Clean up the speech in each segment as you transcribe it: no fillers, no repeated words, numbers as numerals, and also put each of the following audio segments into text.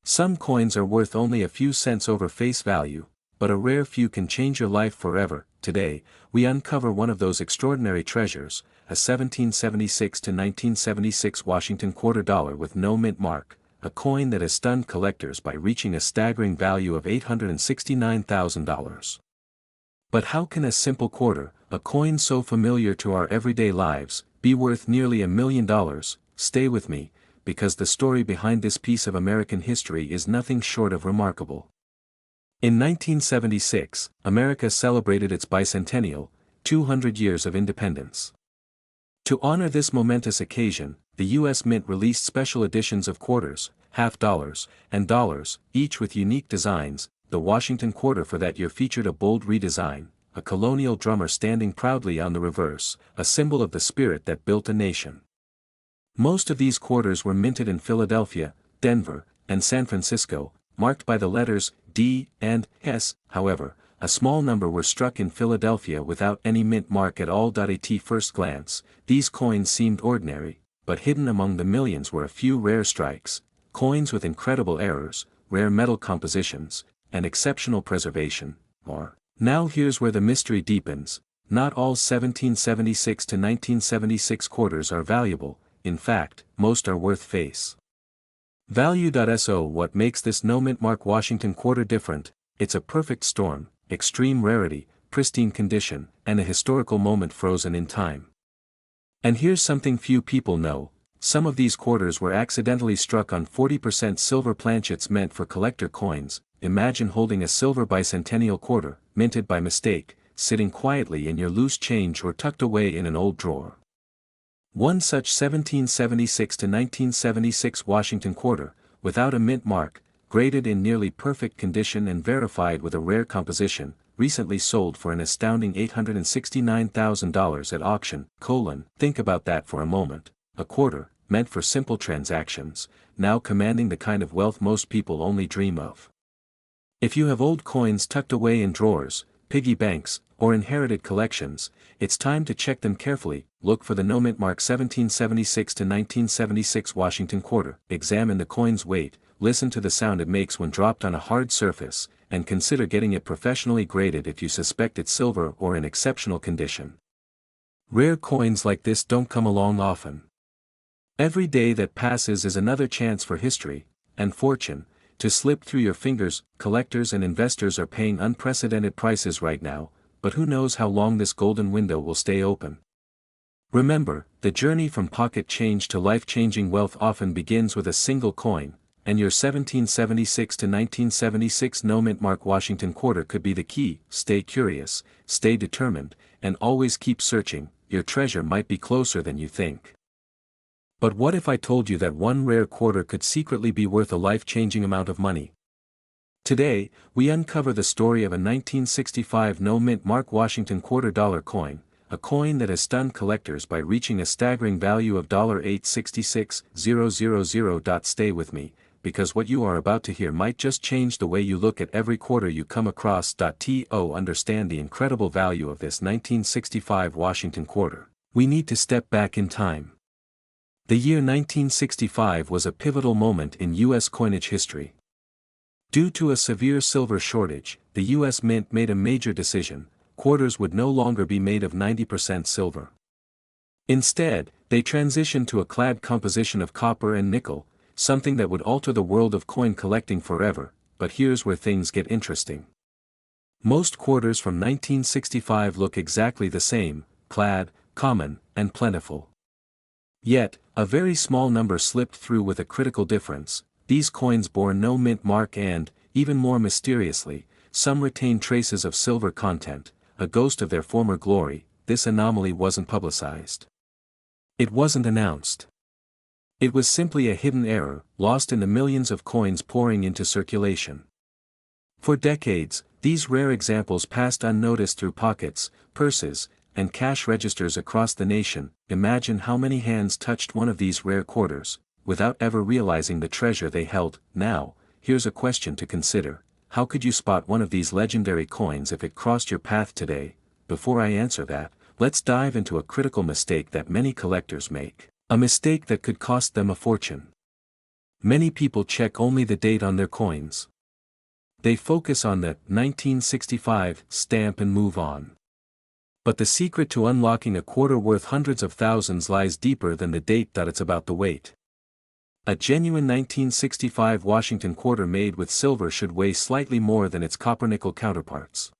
Some coins are worth only a few cents over face value, but a rare few can change your life forever. Today, we uncover one of those extraordinary treasures, a 1776 to 1976 Washington quarter dollar with no mint mark, a coin that has stunned collectors by reaching a staggering value of $869,000. But how can a simple quarter, a coin so familiar to our everyday lives, be worth nearly $1 million? Stay with me, because the story behind this piece of American history is nothing short of remarkable. In 1976, America celebrated its bicentennial, 200 years of independence. To honor this momentous occasion, the U.S. Mint released special editions of quarters, half dollars, and dollars, each with unique designs. The Washington Quarter for that year featured a bold redesign, a colonial drummer standing proudly on the reverse, a symbol of the spirit that built a nation. Most of these quarters were minted in Philadelphia, Denver, and San Francisco, marked by the letters D and S. However, a small number were struck in Philadelphia without any mint mark at all. At first glance, these coins seemed ordinary, but hidden among the millions were a few rare strikes, coins with incredible errors, rare metal compositions, and exceptional preservation. Now here's where the mystery deepens. Not all 1776 to 1976 quarters are valuable. In fact, most are worth face value. So what makes this no mint mark Washington quarter different? It's a perfect storm, extreme rarity, pristine condition, and a historical moment frozen in time. And here's something few people know. Some of these quarters were accidentally struck on 40% silver planchets meant for collector coins. Imagine holding a silver bicentennial quarter, minted by mistake, sitting quietly in your loose change or tucked away in an old drawer. One such 1776 to 1976 Washington quarter, without a mint mark, graded in nearly perfect condition and verified with a rare composition, recently sold for an astounding $869,000 at auction. Think about that for a moment. A quarter, meant for simple transactions, now commanding the kind of wealth most people only dream of. If you have old coins tucked away in drawers, piggy banks, or inherited collections, it's time to check them carefully. Look for the no mint mark 1776 to 1976 Washington quarter. Examine the coin's weight, listen to the sound it makes when dropped on a hard surface, and consider getting it professionally graded if you suspect it's silver or in exceptional condition. Rare coins like this don't come along often. Every day that passes is another chance for history, and fortune, to slip through your fingers. Collectors and investors are paying unprecedented prices right now, but who knows how long this golden window will stay open. Remember, the journey from pocket change to life-changing wealth often begins with a single coin, and your 1776 to 1976 no mint mark Washington quarter could be the key. Stay curious, stay determined, and always keep searching. Your treasure might be closer than you think. But what if I told you that one rare quarter could secretly be worth a life-changing amount of money? Today, we uncover the story of a 1965 no mint mark Washington quarter dollar coin, a coin that has stunned collectors by reaching a staggering value of $866,000. Stay with me, because what you are about to hear might just change the way you look at every quarter you come across. To understand the incredible value of this 1965 Washington quarter, we need to step back in time. The year 1965 was a pivotal moment in U.S. coinage history. Due to a severe silver shortage, the U.S. Mint made a major decision: quarters would no longer be made of 90% silver. Instead, they transitioned to a clad composition of copper and nickel, something that would alter the world of coin collecting forever. But here's where things get interesting. Most quarters from 1965 look exactly the same: clad, common, and plentiful. Yet, a very small number slipped through with a critical difference. These coins bore no mint mark and, even more mysteriously, some retained traces of silver content, a ghost of their former glory. This anomaly wasn't publicized. It wasn't announced. It was simply a hidden error, lost in the millions of coins pouring into circulation. For decades, these rare examples passed unnoticed through pockets, purses, and cash registers across the nation. Imagine how many hands touched one of these rare quarters, without ever realizing the treasure they held. Now, here's a question to consider: how could you spot one of these legendary coins if it crossed your path today? Before I answer that, let's dive into a critical mistake that many collectors make, a mistake that could cost them a fortune. Many people check only the date on their coins. They focus on the 1965 stamp and move on. But the secret to unlocking a quarter worth hundreds of thousands lies deeper than the date that it's about the weight. A genuine 1965 Washington quarter made with silver should weigh slightly more than its copper-nickel counterparts.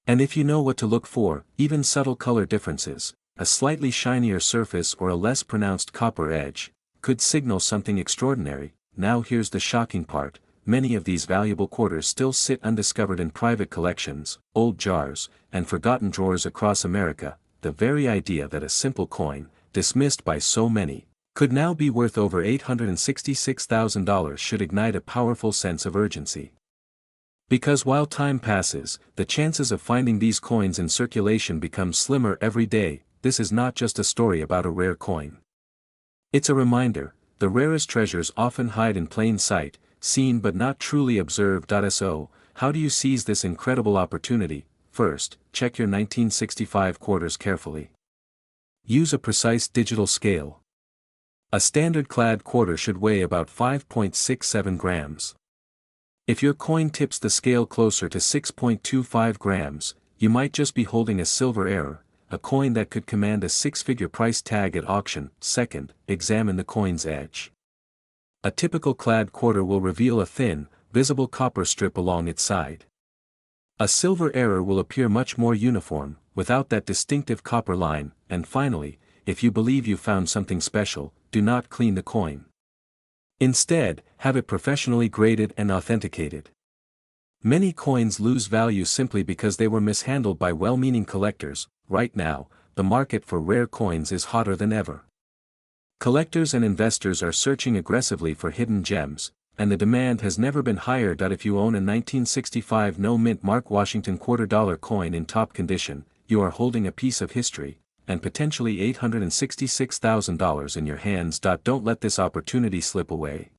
And if you know what to look for, even subtle color differences, a slightly shinier surface or a less pronounced copper edge, could signal something extraordinary. Now here's the shocking part: many of these valuable quarters still sit undiscovered in private collections, old jars, and forgotten drawers across America. The very idea that a simple coin, dismissed by so many, could now be worth over $866,000 should ignite a powerful sense of urgency. Because while time passes, the chances of finding these coins in circulation become slimmer every day. This is not just a story about a rare coin. It's a reminder: the rarest treasures often hide in plain sight, seen but not truly observed. So, how do you seize this incredible opportunity? First, check your 1965 quarters carefully. Use a precise digital scale. A standard clad quarter should weigh about 5.67 grams. If your coin tips the scale closer to 6.25 grams, you might just be holding a silver error, a coin that could command a six-figure price tag at auction. Second, examine the coin's edge. A typical clad quarter will reveal a thin, visible copper strip along its side. A silver error will appear much more uniform, without that distinctive copper line. And finally, if you believe you found something special, do not clean the coin. Instead, have it professionally graded and authenticated. Many coins lose value simply because they were mishandled by well-meaning collectors. Right now, the market for rare coins is hotter than ever. Collectors and investors are searching aggressively for hidden gems, and the demand has never been higher. If you own a 1965 no-mint mark Washington quarter dollar coin in top condition, you are holding a piece of history, and potentially $866,000 in your hands. Don't let this opportunity slip away.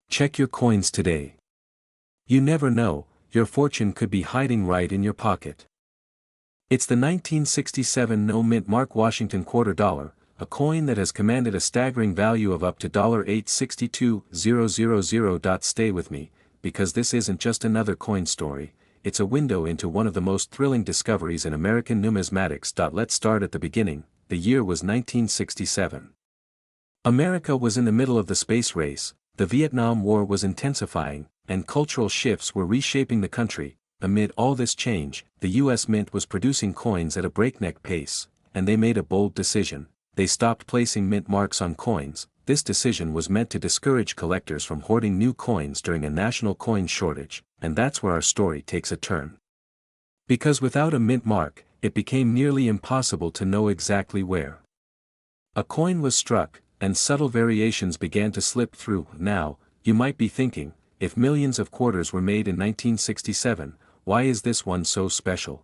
Check your coins today. You never know, your fortune could be hiding right in your pocket. It's the 1967 no-mint mark Washington quarter dollar, a coin that has commanded a staggering value of up to $862,000. Stay with me, because this isn't just another coin story. It's a window into one of the most thrilling discoveries in American numismatics. Let's start at the beginning. The year was 1967. America was in the middle of the space race, the Vietnam War was intensifying, and cultural shifts were reshaping the country. Amid all this change, the U.S. Mint was producing coins at a breakneck pace, and they made a bold decision. They stopped placing mint marks on coins. This decision was meant to discourage collectors from hoarding new coins during a national coin shortage, and that's where our story takes a turn. Because without a mint mark, it became nearly impossible to know exactly where a coin was struck, and subtle variations began to slip through. Now, you might be thinking, if millions of quarters were made in 1967, why is this one so special?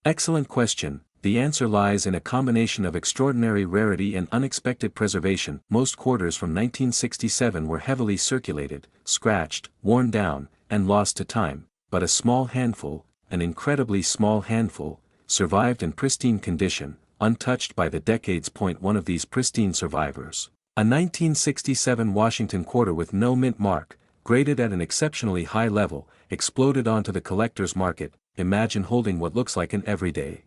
Excellent question. The answer lies in a combination of extraordinary rarity and unexpected preservation. Most quarters from 1967 were heavily circulated, scratched, worn down, and lost to time, but a small handful, an incredibly small handful, survived in pristine condition, untouched by the decades. One of these pristine survivors, a 1967 Washington quarter with no mint mark, graded at an exceptionally high level, exploded onto the collector's market. Imagine holding what looks like an everyday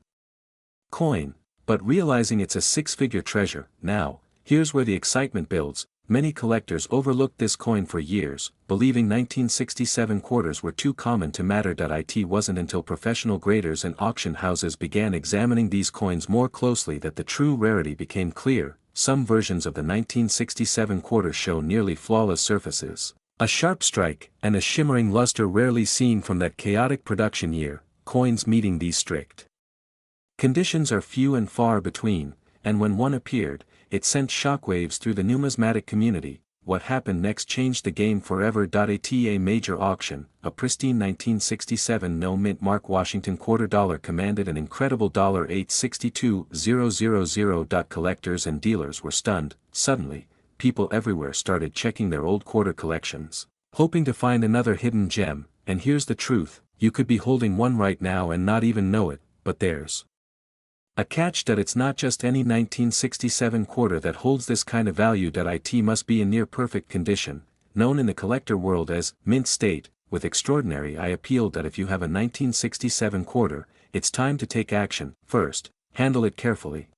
coin, but realizing it's a six-figure treasure. Now, here's where the excitement builds. Many collectors overlooked this coin for years, believing 1967 quarters were too common to matter. It wasn't until professional graders and auction houses began examining these coins more closely that the true rarity became clear. Some versions of the 1967 quarter show nearly flawless surfaces, a sharp strike, and a shimmering luster rarely seen from that chaotic production year. Coins meeting these strict conditions are few and far between, and when one appeared, it sent shockwaves through the numismatic community. What happened next changed the game forever. At a major auction, a pristine 1967 no-mint mark Washington quarter dollar commanded an incredible $862,000. Collectors and dealers were stunned. Suddenly, people everywhere started checking their old quarter collections, hoping to find another hidden gem. And here's the truth: you could be holding one right now and not even know it, but there's A catch that it's not just any 1967 quarter that holds this kind of value. It must be in near perfect condition, known in the collector world as mint state. With extraordinary I appealed that if you have a 1967 quarter, it's time to take action. First, handle it carefully.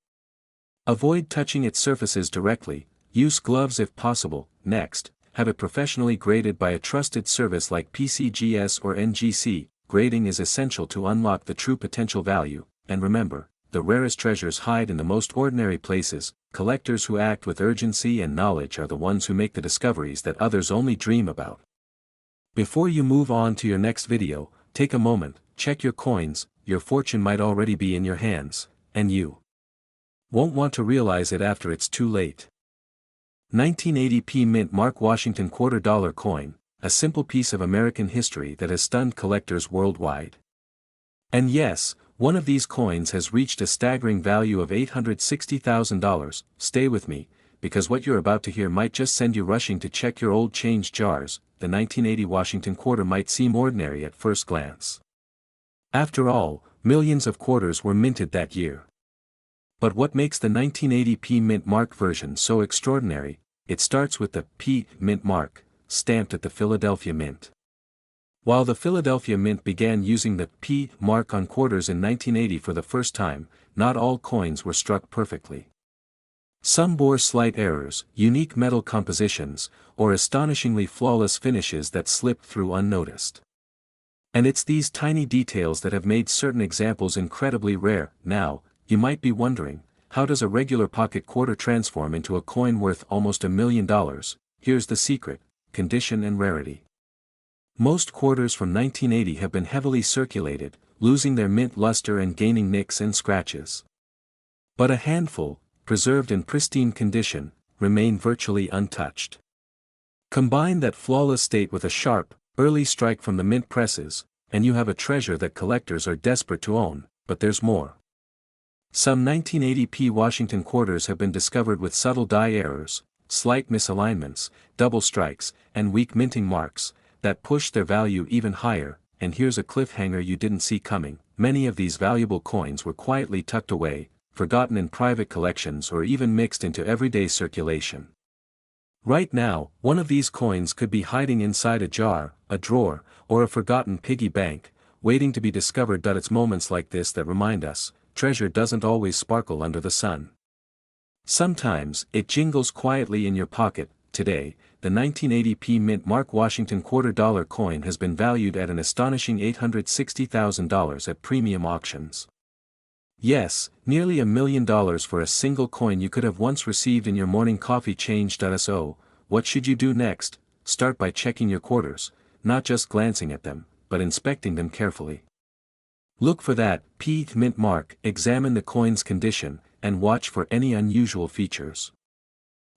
Avoid touching its surfaces directly, use gloves if possible. Next, have it professionally graded by a trusted service like PCGS or NGC. Grading is essential to unlock the true potential value, and remember, the rarest treasures hide in the most ordinary places. Collectors who act with urgency and knowledge are the ones who make the discoveries that others only dream about. Before you move on to your next video, take a moment, check your coins. Your fortune might already be in your hands, and you won't want to realize it after it's too late. 1980p Mint Mark Washington Quarter Dollar Coin, a simple piece of American history that has stunned collectors worldwide. And yes, one of these coins has reached a staggering value of $860,000. Stay with me, because what you're about to hear might just send you rushing to check your old change jars. The 1980 Washington Quarter might seem ordinary at first glance. After all, millions of quarters were minted that year. But what makes the 1980p Mint Mark version so extraordinary? It starts with the P Mint Mark, stamped at the Philadelphia Mint. While the Philadelphia Mint began using the P mark on quarters in 1980 for the first time, not all coins were struck perfectly. Some bore slight errors, unique metal compositions, or astonishingly flawless finishes that slipped through unnoticed. And it's these tiny details that have made certain examples incredibly rare. Now, you might be wondering, how does a regular pocket quarter transform into a coin worth almost $1 million? Here's the secret: condition and rarity. Most quarters from 1980 have been heavily circulated, losing their mint luster and gaining nicks and scratches. But a handful, preserved in pristine condition, remain virtually untouched. Combine that flawless state with a sharp, early strike from the mint presses, and you have a treasure that collectors are desperate to own. But there's more. Some 1980p Washington quarters have been discovered with subtle die errors, slight misalignments, double strikes, and weak minting marks that push their value even higher. And here's a cliffhanger you didn't see coming: many of these valuable coins were quietly tucked away, forgotten in private collections, or even mixed into everyday circulation. Right now, one of these coins could be hiding inside a jar, a drawer, or a forgotten piggy bank, waiting to be discovered. It's moments like this that remind us, treasure doesn't always sparkle under the sun. Sometimes, it jingles quietly in your pocket. Today, the 1980p Mint Mark Washington Quarter Dollar coin has been valued at an astonishing $860,000 at premium auctions. Yes, nearly $1 million for a single coin you could have once received in your morning coffee change. So, what should you do next? Start by checking your quarters, not just glancing at them, but inspecting them carefully. Look for that P Mint mark, examine the coin's condition, and watch for any unusual features.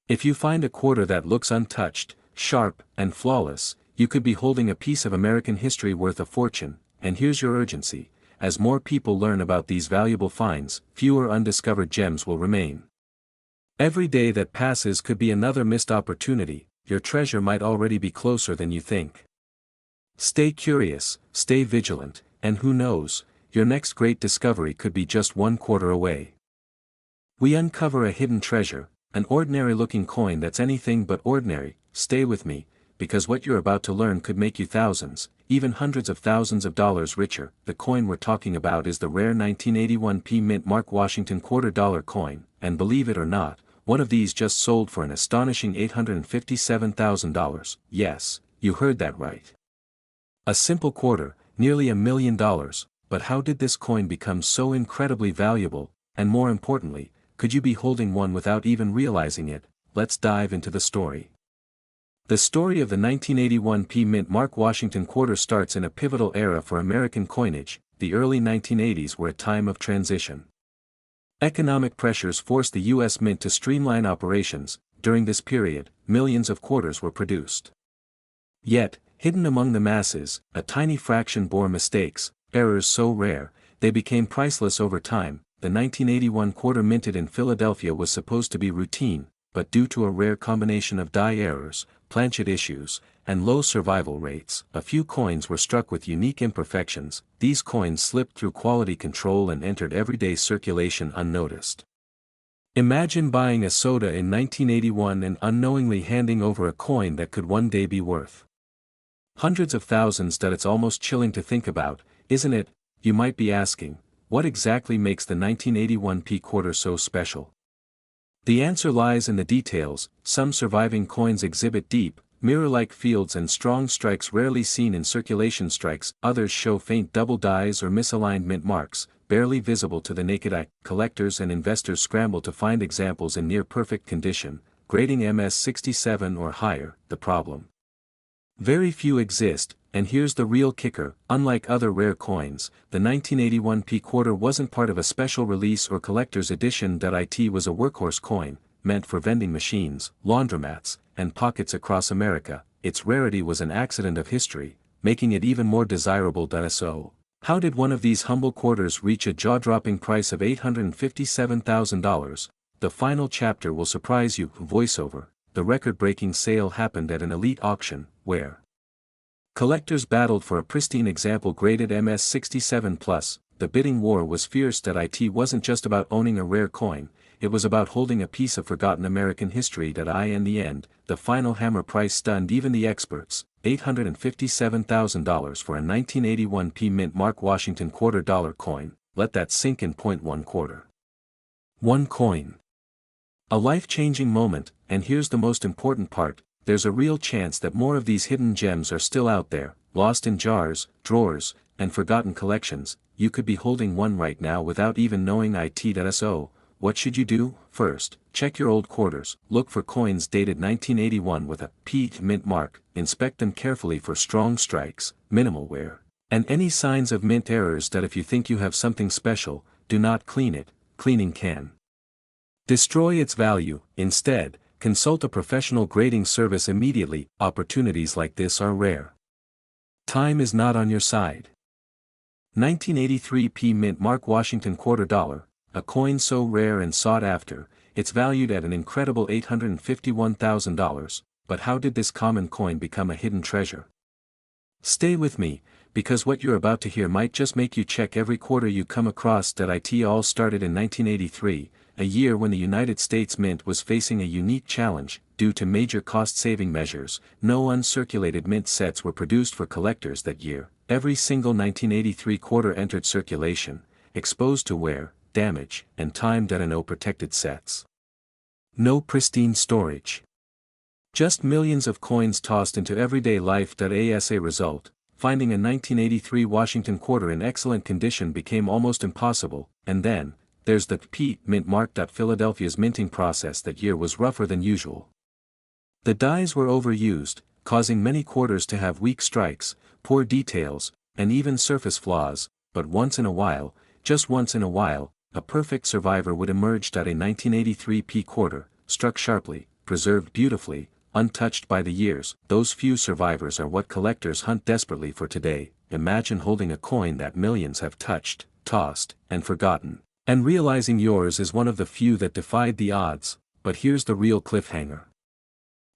If you find a quarter that looks untouched, sharp, and flawless, you could be holding a piece of American history worth a fortune. And here's your urgency: as more people learn about these valuable finds, fewer undiscovered gems will remain. Every day that passes could be another missed opportunity. Your treasure might already be closer than you think. Stay curious, stay vigilant, and who knows, your next great discovery could be just one quarter away. We uncover a hidden treasure, an ordinary-looking coin that's anything but ordinary. Stay with me, because what you're about to learn could make you thousands, even hundreds of thousands of dollars richer. The coin we're talking about is the rare 1981p Mint Mark Washington Quarter Dollar coin, and believe it or not, one of these just sold for an astonishing $857,000. Yes, you heard that right. A simple quarter, nearly $1 million. But how did this coin become so incredibly valuable, and more importantly, could you be holding one without even realizing it? Let's dive into the story. The story of the 1981p Mint Mark Washington Quarter starts in a pivotal era for American coinage. The early 1980s were a time of transition. Economic pressures forced the U.S. Mint to streamline operations. During this period, millions of quarters were produced. Yet, hidden among the masses, a tiny fraction bore mistakes, errors so rare, they became priceless over time. The 1981 quarter minted in Philadelphia was supposed to be routine, but due to a rare combination of die errors, planchet issues, and low survival rates. A few coins were struck with unique imperfections. These coins slipped through quality control and entered everyday circulation unnoticed. Imagine buying a soda in 1981 and unknowingly handing over a coin that could one day be worth hundreds of thousands. It's almost chilling to think about, isn't it? You might be asking, what exactly makes the 1981 quarter so special? The answer lies in the details. Some surviving coins exhibit deep, mirror-like fields and strong strikes rarely seen in circulation strikes. Others show faint double dyes or misaligned mint marks, barely visible to the naked eye. Collectors and investors scramble to find examples in near-perfect condition, grading MS67 or higher. The problem? Very few exist, and here's the real kicker. Unlike other rare coins, the 1981 quarter wasn't part of a special release or collector's edition. It was a workhorse coin, meant for vending machines, laundromats, and pockets across America. Its rarity was an accident of history, making it even more desirable. So, how did one of these humble quarters reach a jaw-dropping price of $857,000? The final chapter will surprise you. Voiceover: the record-breaking sale happened at an elite auction, where collectors battled for a pristine example graded MS67+. The bidding war was fierce. It wasn't just about owning a rare coin, it was about holding a piece of forgotten American history. In the end, the final hammer price stunned even the experts: $857,000 for a 1981 mint mark Washington quarter dollar coin. Let that sink in. One quarter. One coin. A life-changing moment, and here's the most important part: there's a real chance that more of these hidden gems are still out there, lost in jars, drawers, and forgotten collections. You could be holding one right now without even knowing it. So, what should you do? First, check your old quarters. Look for coins dated 1981 with a P mint mark. Inspect them carefully for strong strikes, minimal wear, and any signs of mint errors. If you think you have something special, do not clean it. Cleaning can destroy its value. Instead, consult a professional grading service immediately. Opportunities like this are rare. Time is not on your side. 1983 mint mark Washington quarter dollar, a coin so rare and sought after, it's valued at an incredible $851,000. But how did this common coin become a hidden treasure? Stay with me, because what you're about to hear might just make you check every quarter you come across. It all started in 1983, a year when the United States Mint was facing a unique challenge. Due to major cost-saving measures, no uncirculated mint sets were produced for collectors that year. Every single 1983 quarter entered circulation, exposed to wear, damage, and time. No protected sets. No pristine storage. Just millions of coins tossed into everyday life. As a result, finding a 1983 Washington quarter in excellent condition became almost impossible. And then, there's the P mint mark. Philadelphia's minting process that year was rougher than usual. The dies were overused, causing many quarters to have weak strikes, poor details, and even surface flaws. But once in a while, just once in a while, a perfect survivor would emerge. A 1983 quarter, struck sharply, preserved beautifully, untouched by the years. Those few survivors are what collectors hunt desperately for today. Imagine holding a coin that millions have touched, tossed, and forgotten, and realizing yours is one of the few that defied the odds. But here's the real cliffhanger.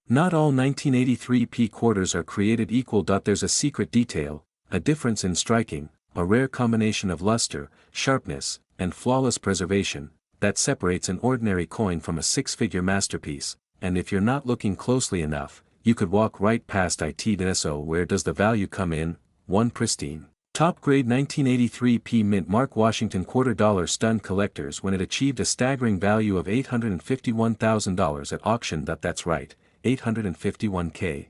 Not all 1983 quarters are created equal. There's a secret detail, a difference in striking, a rare combination of luster, sharpness, and flawless preservation, that separates an ordinary coin from a six-figure masterpiece. And if you're not looking closely enough, you could walk right past it. So where does the value come in? One pristine, top-grade 1983 mint mark Washington quarter dollar stunned collectors when it achieved a staggering value of $851,000 at auction. That's right, $851K.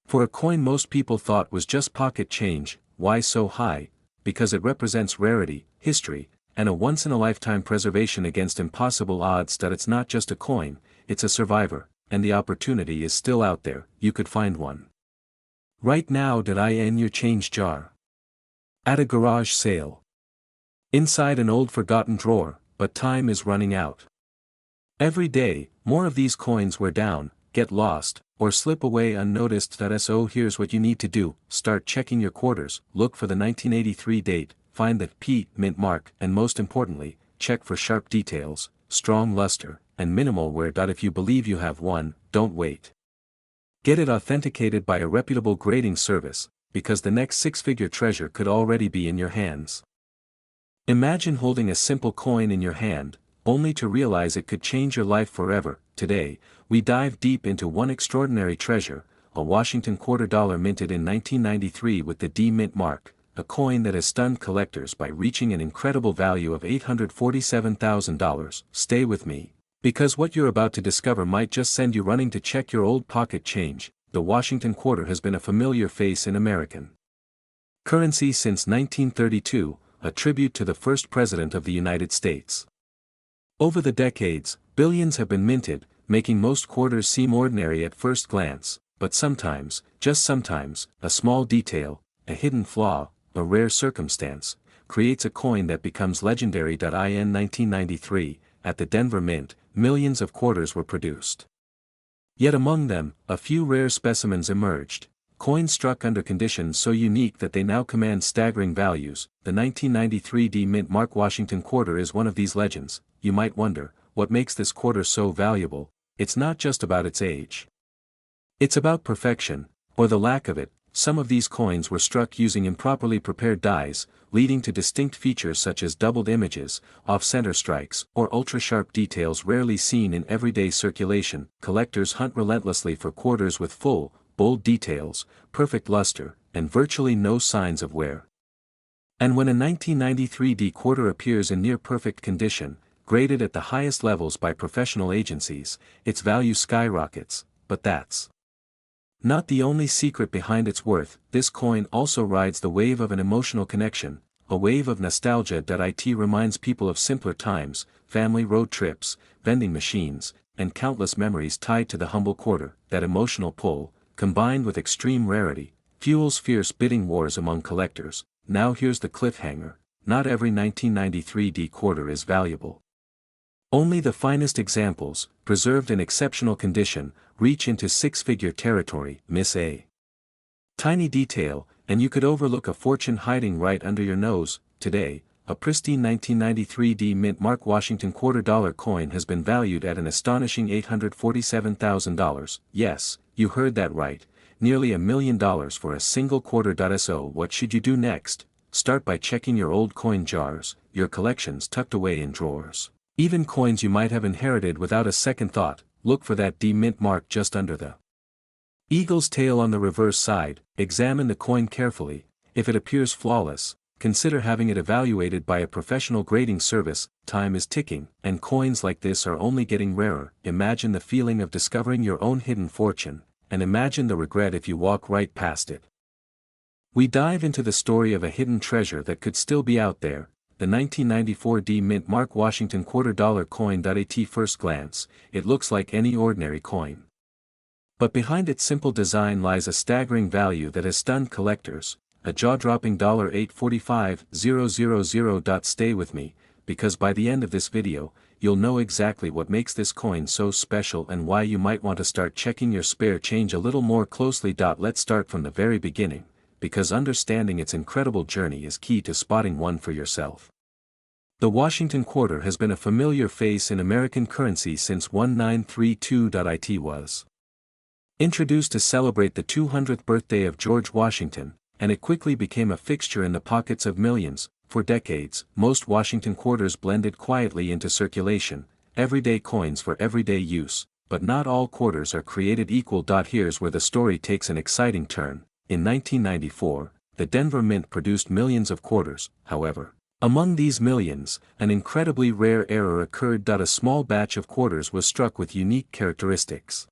For a coin most people thought was just pocket change. Why so high? Because it represents rarity, history, and a once-in-a-lifetime preservation against impossible odds. It's not just a coin, it's a survivor, and the opportunity is still out there. You could find one right now. In your change jar, at a garage sale, inside an old forgotten drawer. But time is running out. Every day, more of these coins wear down, get lost, or slip away unnoticed. So here's what you need to do: start checking your quarters, look for the 1983 date, find the P mint mark, and most importantly, check for sharp details, strong luster, and minimal wear. If you believe you have one, don't wait. Get it authenticated by a reputable grading service, because the next six-figure treasure could already be in your hands. Imagine holding a simple coin in your hand, only to realize it could change your life forever. Today, we dive deep into one extraordinary treasure, a Washington quarter dollar minted in 1993 with the D Mint mark, a coin that has stunned collectors by reaching an incredible value of $847,000. Stay with me, because what you're about to discover might just send you running to check your old pocket change. The Washington quarter has been a familiar face in American currency since 1932, a tribute to the first president of the United States. Over the decades, billions have been minted, making most quarters seem ordinary at first glance, but sometimes, just sometimes, a small detail, a hidden flaw, a rare circumstance, creates a coin that becomes legendary. In 1993, at the Denver Mint, millions of quarters were produced. Yet among them, a few rare specimens emerged, coins struck under conditions so unique that they now command staggering values. The 1993 D Mint mark Washington quarter is one of these legends. You might wonder, what makes this quarter so valuable? It's not just about its age. It's about perfection, or the lack of it. Some of these coins were struck using improperly prepared dies, leading to distinct features such as doubled images, off-center strikes, or ultra-sharp details rarely seen in everyday circulation. Collectors hunt relentlessly for quarters with full, bold details, perfect luster, and virtually no signs of wear. And when a 1993 D quarter appears in near-perfect condition, graded at the highest levels by professional agencies, its value skyrockets. But that's not the only secret behind its worth. This coin also rides the wave of an emotional connection, a wave of nostalgia. It reminds people of simpler times, family road trips, vending machines, and countless memories tied to the humble quarter. That emotional pull, combined with extreme rarity, fuels fierce bidding wars among collectors. Now here's the cliffhanger: not every 1993 D quarter is valuable. Only the finest examples, preserved in exceptional condition, reach into six-figure territory. Miss a tiny detail, and you could overlook a fortune hiding right under your nose. Today, a pristine 1993 D Mint mark Washington quarter dollar coin has been valued at an astonishing $847,000. Yes, you heard that right, nearly $1 million for a single quarter. So what should you do next? Start by checking your old coin jars, your collections tucked away in drawers. Even coins you might have inherited without a second thought. Look for that D Mint mark just under the eagle's tail on the reverse side. Examine the coin carefully. If it appears flawless, consider having it evaluated by a professional grading service. Time is ticking, and coins like this are only getting rarer. Imagine the feeling of discovering your own hidden fortune, and imagine the regret if you walk right past it. We dive into the story of a hidden treasure that could still be out there, the 1994 D Mint mark Washington quarter dollar coin. At first glance, it looks like any ordinary coin. But behind its simple design lies a staggering value that has stunned collectors, a jaw-dropping $845,000. Stay with me, because by the end of this video, you'll know exactly what makes this coin so special and why you might want to start checking your spare change a little more closely. Let's start from the very beginning, because understanding its incredible journey is key to spotting one for yourself. The Washington quarter has been a familiar face in American currency since 1932. It was introduced to celebrate the 200th birthday of George Washington, and it quickly became a fixture in the pockets of millions. For decades, most Washington quarters blended quietly into circulation, everyday coins for everyday use, but not all quarters are created equal. Here's where the story takes an exciting turn. In 1994, the Denver Mint produced millions of quarters. However, among these millions, an incredibly rare error occurred. A small batch of quarters was struck with unique characteristics.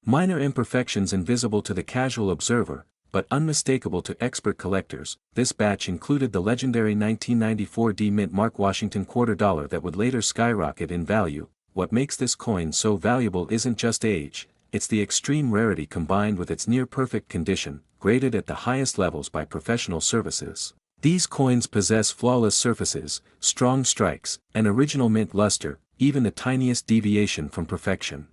Minor imperfections invisible to the casual observer, but unmistakable to expert collectors. This batch included the legendary 1994 D Mint mark Washington quarter dollar that would later skyrocket in value. What makes this coin so valuable isn't just age, it's the extreme rarity combined with its near-perfect condition, graded at the highest levels by professional services. These coins possess flawless surfaces, strong strikes, and original mint luster. Even the tiniest deviation from perfection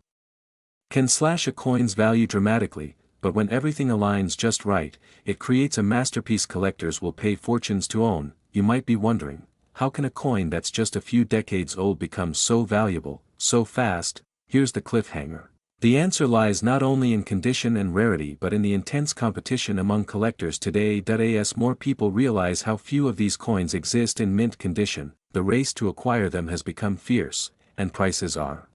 can slash a coin's value dramatically, but when everything aligns just right, it creates a masterpiece collectors will pay fortunes to own. You might be wondering, how can a coin that's just a few decades old become so valuable, so fast? Here's the cliffhanger. The answer lies not only in condition and rarity but in the intense competition among collectors today. As more people realize how few of these coins exist in mint condition, the race to acquire them has become fierce, and prices are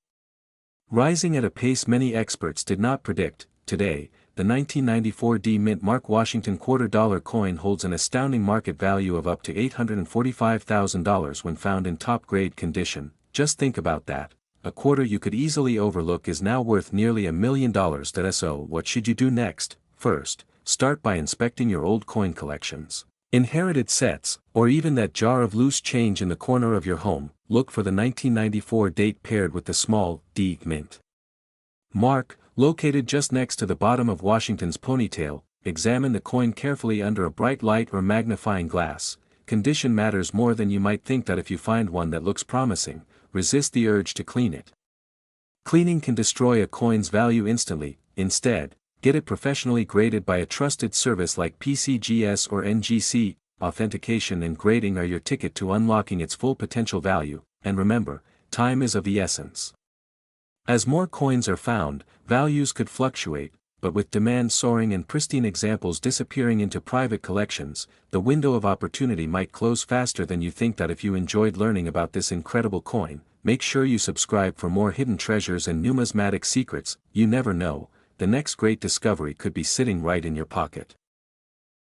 rising at a pace many experts did not predict. Today, the 1994 D Mint Mark Washington $quarter coin holds an astounding market value of up to $845,000 when found in top-grade condition. Just think about that. A quarter you could easily overlook is now worth nearly $1 million. So what should you do next? First, start by inspecting your old coin collections. Inherited sets, or even that jar of loose change in the corner of your home. Look for the 1994 date paired with the small D Mint mark, located just next to the bottom of Washington's ponytail. Examine the coin carefully under a bright light or magnifying glass. Condition matters more than you might think. If you find one that looks promising, resist the urge to clean it. Cleaning can destroy a coin's value instantly. Instead, get it professionally graded by a trusted service like PCGS or NGC. Authentication and grading are your ticket to unlocking its full potential value, and remember, time is of the essence. As more coins are found, values could fluctuate, but with demand soaring and pristine examples disappearing into private collections, the window of opportunity might close faster than you think. If you enjoyed learning about this incredible coin, make sure you subscribe for more hidden treasures and numismatic secrets. You never know, the next great discovery could be sitting right in your pocket.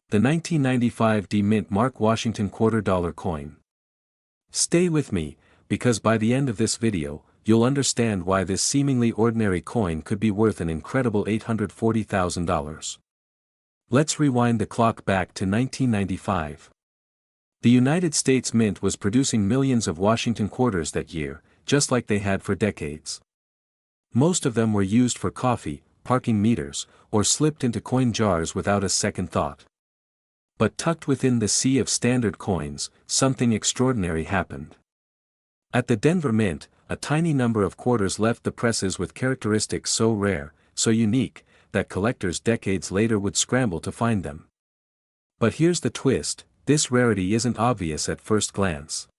The 1995 D Mint Mark Washington $quarter coin. Stay with me, because by the end of this video, you'll understand why this seemingly ordinary coin could be worth an incredible $840,000. Let's rewind the clock back to 1995. The United States Mint was producing millions of Washington quarters that year, just like they had for decades. Most of them were used for coffee, parking meters, or slipped into coin jars without a second thought. But tucked within the sea of standard coins, something extraordinary happened. At the Denver Mint, a tiny number of quarters left the presses with characteristics so rare, so unique, that collectors decades later would scramble to find them. But here's the twist, this rarity isn't obvious at first glance.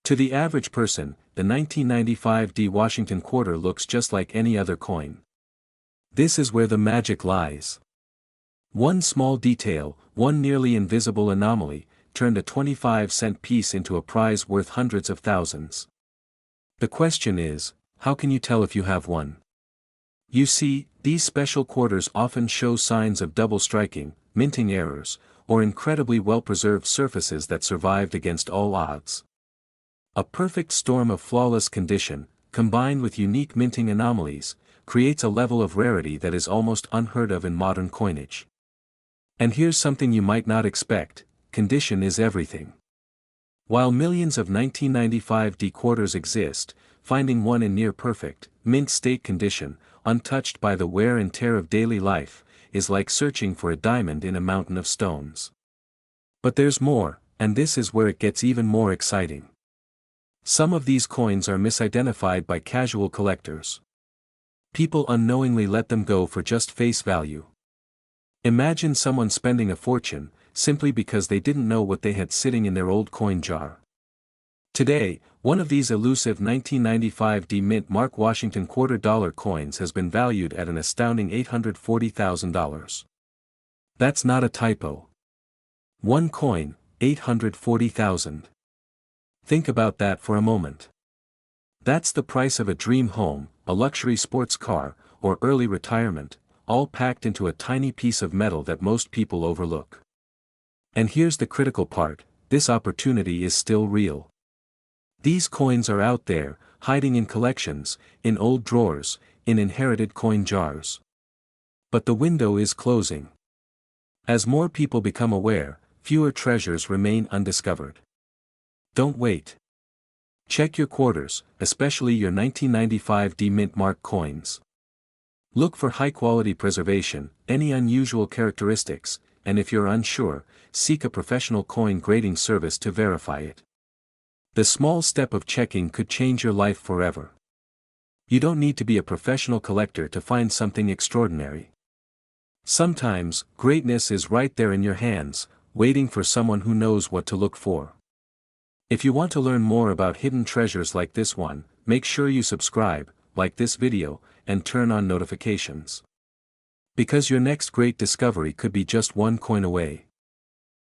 To the average person, the 1995 D Washington quarter looks just like any other coin. This is where the magic lies. One small detail, one nearly invisible anomaly, turned a 25-cent piece into a prize worth hundreds of thousands. The question is, how can you tell if you have one? You see, these special quarters often show signs of double striking, minting errors, or incredibly well-preserved surfaces that survived against all odds. A perfect storm of flawless condition, combined with unique minting anomalies, creates a level of rarity that is almost unheard of in modern coinage. And here's something you might not expect, condition is everything. While millions of 1995 D quarters exist, finding one in near-perfect, mint state condition, untouched by the wear and tear of daily life, is like searching for a diamond in a mountain of stones. But there's more, and this is where it gets even more exciting. Some of these coins are misidentified by casual collectors. People unknowingly let them go for just face value. Imagine someone spending a fortune, simply because they didn't know what they had sitting in their old coin jar. Today, one of these elusive 1995 D Mint Mark Washington $quarter coins has been valued at an astounding $840,000. That's not a typo. One coin, $840,000. Think about that for a moment. That's the price of a dream home, a luxury sports car, or early retirement, all packed into a tiny piece of metal that most people overlook. And here's the critical part, this opportunity is still real. These coins are out there, hiding in collections, in old drawers, in inherited coin jars. But the window is closing. As more people become aware, fewer treasures remain undiscovered. Don't wait. Check your quarters, especially your 1995 D Mint Mark coins. Look for high-quality preservation, any unusual characteristics, and if you're unsure, seek a professional coin grading service to verify it. The small step of checking could change your life forever. You don't need to be a professional collector to find something extraordinary. Sometimes, greatness is right there in your hands, waiting for someone who knows what to look for. If you want to learn more about hidden treasures like this one, make sure you subscribe. like this video, and turn on notifications. Because your next great discovery could be just one coin away.